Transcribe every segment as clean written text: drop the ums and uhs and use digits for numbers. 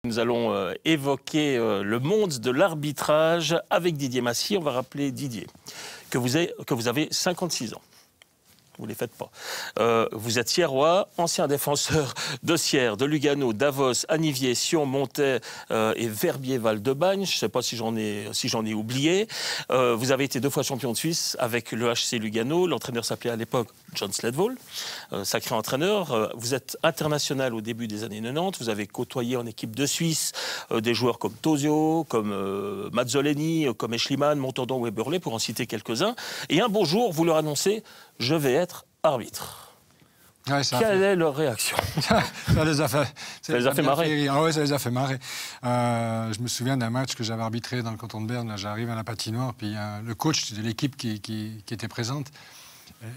Nous allons évoquer le monde de l'arbitrage avec Didier Massy. On va rappeler Didier, que vous avez 56 ans. Vous ne les faites pas. Vous êtes Sierrois, ancien défenseur de Sierre, de Lugano, Davos, Aniviers, Sion, Montais et Verbier-Val-de-Bagne. Je ne sais pas si j'en ai oublié. Vous avez été 2 fois champion de Suisse avec le HC Lugano. L'entraîneur s'appelait à l'époque John Sledvall, sacré entraîneur. Vous êtes international au début des années 90. Vous avez côtoyé en équipe de Suisse des joueurs comme Tosio, comme Mazzoleni, comme Eschliman, Montandon ou Eberle, pour en citer quelques-uns. Et un beau jour, vous leur annoncez « Je vais être arbitre ». Ouais, Quelle est leur réaction? Ça les a fait marrer. Ah ouais, ça les a fait marrer. Je me souviens d'un match que j'avais arbitré dans le canton de Berne. J'arrive à la patinoire, puis le coach de l'équipe qui était présente,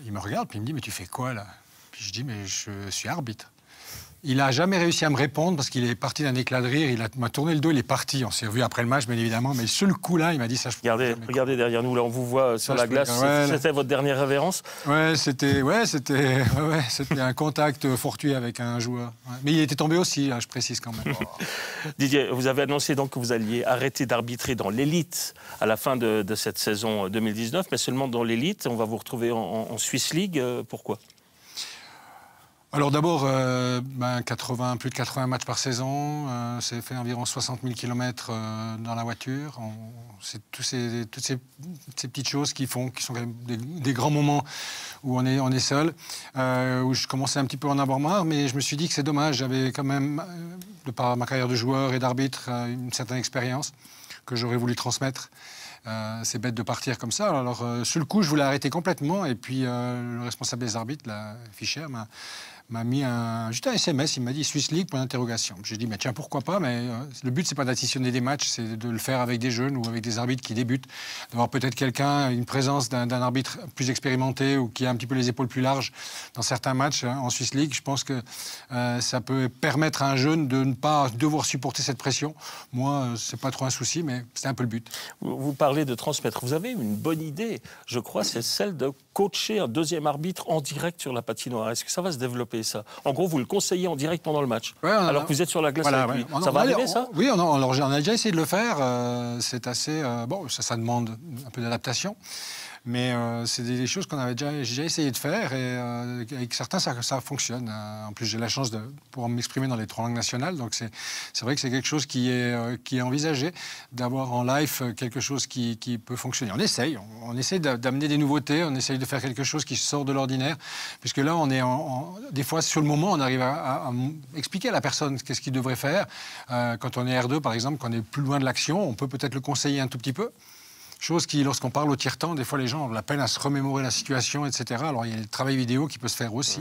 il me regarde, puis il me dit « Mais tu fais quoi, là ?» Puis je dis « Mais je suis arbitre ». Il n'a jamais réussi à me répondre parce qu'il est parti d'un éclat de rire. Il m'a tourné le dos, il est parti. On s'est revu après le match, bien évidemment. Mais sur le coup, là, il m'a dit ça. Regardez derrière nous, là, on vous voit sur la glace. C'était votre dernière révérence? C'était un contact fortuit avec un joueur. Ouais. Mais il était tombé aussi, je précise quand même. Didier, vous avez annoncé donc que vous alliez arrêter d'arbitrer dans l'élite à la fin de cette saison 2019, mais seulement dans l'élite. On va vous retrouver en Swiss League. Pourquoi? Alors d'abord, plus de 80 matchs par saison, c'est fait environ 60 000 km dans la voiture. C'est toutes ces petites choses qui sont quand même des grands moments où on est seul, où je commençais un petit peu à en avoir marre, mais je me suis dit que c'est dommage. J'avais quand même, de par ma carrière de joueur et d'arbitre, une certaine expérience que j'aurais voulu transmettre. C'est bête de partir comme ça. Alors, sur le coup, je voulais arrêter complètement. Et puis, le responsable des arbitres, la Fischer, m'a mis juste un SMS. Il m'a dit Swiss League, point d'interrogation. J'ai dit, mais tiens, pourquoi pas? Mais le but, c'est pas d'additionner des matchs, c'est de le faire avec des jeunes ou avec des arbitres qui débutent. D'avoir peut-être quelqu'un, une présence d'un arbitre plus expérimenté ou qui a un petit peu les épaules plus larges dans certains matchs en Swiss League. Je pense que ça peut permettre à un jeune de ne pas devoir supporter cette pression. Moi, c'est pas trop un souci, mais c'est un peu le but. Vous parlez de transmettre. Vous avez une bonne idée, je crois, c'est celle de coacher un deuxième arbitre en direct sur la patinoire. Est-ce que ça va se développer, ça? En gros, vous le conseillez en direct pendant le match, alors que vous êtes sur la glace avec lui. Ça va arriver, ça? Oui, alors on a déjà essayé de le faire. C'est assez... bon, ça demande un peu d'adaptation. Mais c'est des choses qu'on avait déjà essayé de faire et avec certains, ça fonctionne. En plus, j'ai la chance de pouvoir m'exprimer dans les 3 langues nationales. Donc, c'est vrai que c'est quelque chose qui est envisagé, d'avoir en live quelque chose qui peut fonctionner. On essaye d'amener des nouveautés, on essaye de faire quelque chose qui sort de l'ordinaire. Puisque là, on est des fois, sur le moment, on arrive à expliquer à la personne qu'est-ce qu'il devrait faire. Quand on est R2, par exemple, quand on est plus loin de l'action, on peut peut-être le conseiller un tout petit peu. Chose qui, lorsqu'on parle au tiers-temps, des fois les gens ont de la peine à se remémorer la situation, etc. Alors il y a le travail vidéo qui peut se faire aussi.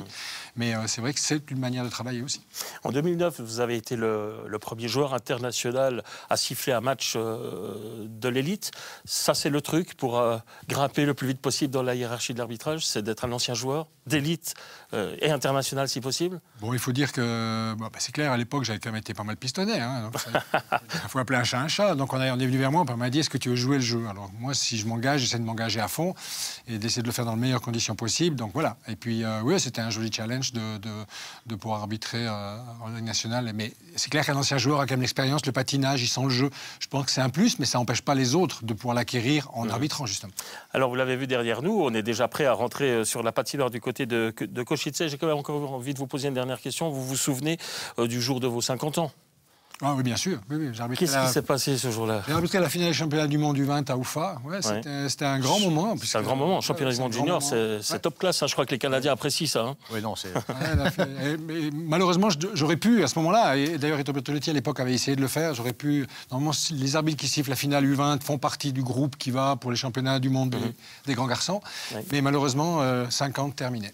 Mais c'est vrai que c'est une manière de travailler aussi. En 2009, vous avez été le premier joueur international à siffler un match de l'élite. Ça, c'est le truc pour grimper le plus vite possible dans la hiérarchie de l'arbitrage, c'est d'être un ancien joueur d'élite et international si possible. Bon, il faut dire que c'est clair, à l'époque, j'avais quand même été pas mal pistonné. Hein, il faut appeler un chat un chat. Donc on est venu vers moi, on m'a dit, est-ce que tu veux jouer le jeu? Alors moi, si je m'engage, j'essaie de m'engager à fond et d'essayer de le faire dans les meilleures conditions possibles. Donc voilà. Et puis, oui, c'était un joli challenge de pouvoir arbitrer en Ligue nationale. Mais c'est clair qu'un ancien joueur a quand même l'expérience, le patinage, il sent le jeu. Je pense que c'est un plus, mais ça n'empêche pas les autres de pouvoir l'acquérir en arbitrant, justement. Alors, vous l'avez vu derrière nous, on est déjà prêt à rentrer sur la patinoire du côté de Košice. J'ai quand même encore envie de vous poser une dernière question. Vous vous souvenez du jour de vos 50 ans? Ah oui, bien sûr. Oui, qu'est-ce qui s'est passé ce jour-là? J'ai arbitré la finale des championnats du monde du 20 à Oufa. Ouais, c'était un grand moment. C'est un grand moment. Championnat du monde junior, c'est top classe. Hein. Je crois que les Canadiens apprécient ça. Hein. Oui, non, c'est... malheureusement, j'aurais pu, à ce moment-là, et d'ailleurs, Eto Bertoletti, à l'époque, avait essayé de le faire, j'aurais pu... Normalement, les arbitres qui sifflent la finale U20 font partie du groupe qui va pour les championnats du monde des grands garçons. Mais malheureusement, 50 terminés.